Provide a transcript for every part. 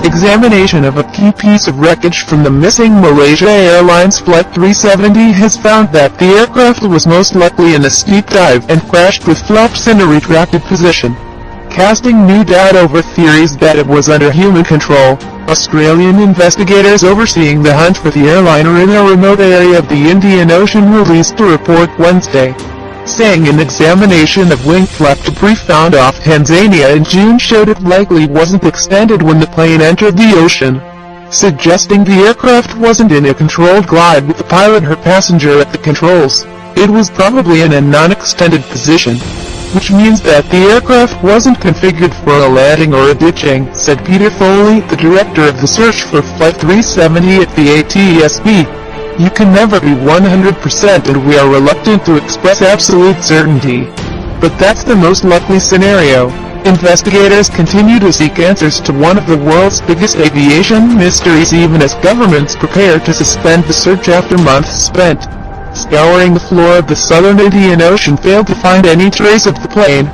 Examination of a key piece of wreckage from the missing Malaysia Airlines Flight 370 has found that the aircraft was most likely in a steep dive and crashed with flaps in a retracted position. Casting new doubt over theories that it was under human control, Australian investigators overseeing the hunt for the airliner in a remote area of the Indian Ocean released a report Wednesday, saying an examination of wing flap debris found off Tanzania in June showed it likely wasn't extended when the plane entered the ocean, suggesting the aircraft wasn't in a controlled glide with the pilot or passenger at the controls. It was probably in a non-extended position, which means that the aircraft wasn't configured for a landing or a ditching, said Peter Foley, the director of the search for Flight 370 at the ATSB. You can never be 100% and we are reluctant to express absolute certainty. But that's the most likely scenario. Investigators continue to seek answers to one of the world's biggest aviation mysteries even as governments prepare to suspend the search after months spent scouring the floor of the southern Indian Ocean failed to find any trace of the plane.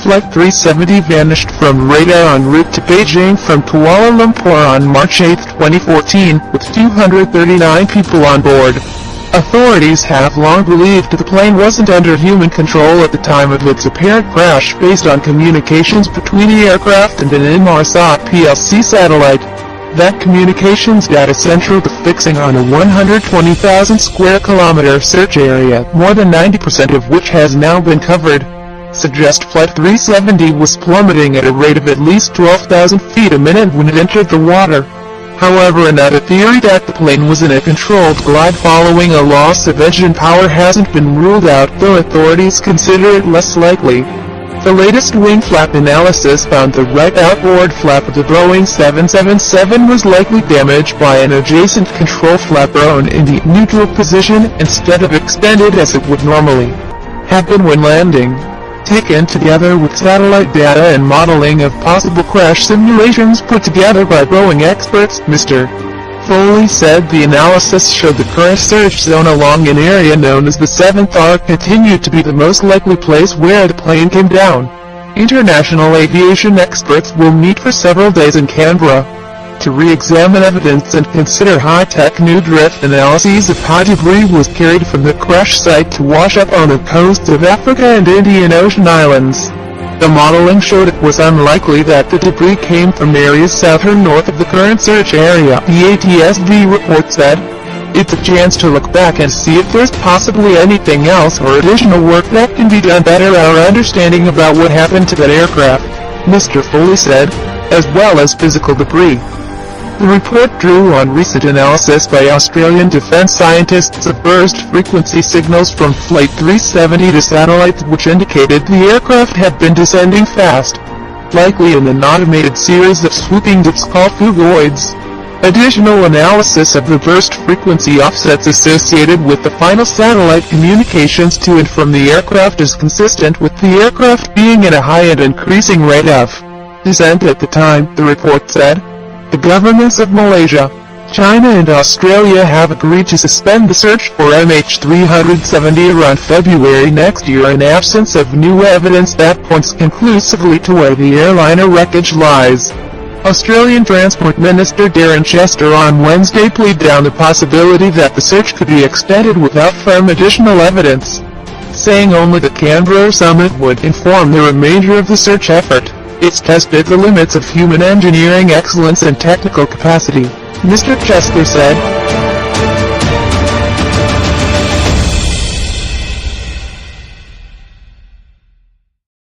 Flight 370 vanished from radar en route to Beijing from Kuala Lumpur on March 8, 2014, with 239 people on board. Authorities have long believed the plane wasn't under human control at the time of its apparent crash based on communications between the aircraft and an Inmarsat PLC satellite. That communications data central to fixing on a 120,000 square kilometer search area, more than 90% of which has now been covered, suggest Flight 370 was plummeting at a rate of at least 12,000 feet a minute when it entered the water. However, another theory that the plane was in a controlled glide following a loss of engine power hasn't been ruled out, though authorities consider it less likely. The latest wing flap analysis found the right outboard flap of the Boeing 777 was likely damaged by an adjacent control flap thrown in the neutral position instead of extended as it would normally have been when landing. Taken together with satellite data and modeling of possible crash simulations put together by Boeing experts, Mr. Foley said the analysis showed the current search zone along an area known as the 7th arc continued to be the most likely place where the plane came down. International aviation experts will meet for several days in Canberra to re-examine evidence and consider high-tech new drift analyses of how debris was carried from the crash site to wash up on the coasts of Africa and Indian Ocean islands. The modeling showed it was unlikely that the debris came from areas south or north of the current search area, the ATSB report said. It's a chance to look back and see if there's possibly anything else or additional work that can be done better our understanding about what happened to that aircraft, Mr. Foley said, as well as physical debris. The report drew on recent analysis by Australian defence scientists of burst frequency signals from Flight 370 to satellites which indicated the aircraft had been descending fast, likely in an automated series of swooping dips called phugoids. Additional analysis of the burst frequency offsets associated with the final satellite communications to and from the aircraft is consistent with the aircraft being in a high and increasing rate of descent at the time, the report said. The governments of Malaysia, China and Australia have agreed to suspend the search for MH370 around February next year in absence of new evidence that points conclusively to where the airliner wreckage lies. Australian Transport Minister Darren Chester on Wednesday played down the possibility that the search could be extended without firm additional evidence, saying only the Canberra summit would inform the remainder of the search effort. It's tested the limits of human engineering excellence and technical capacity, Mr. Chester said.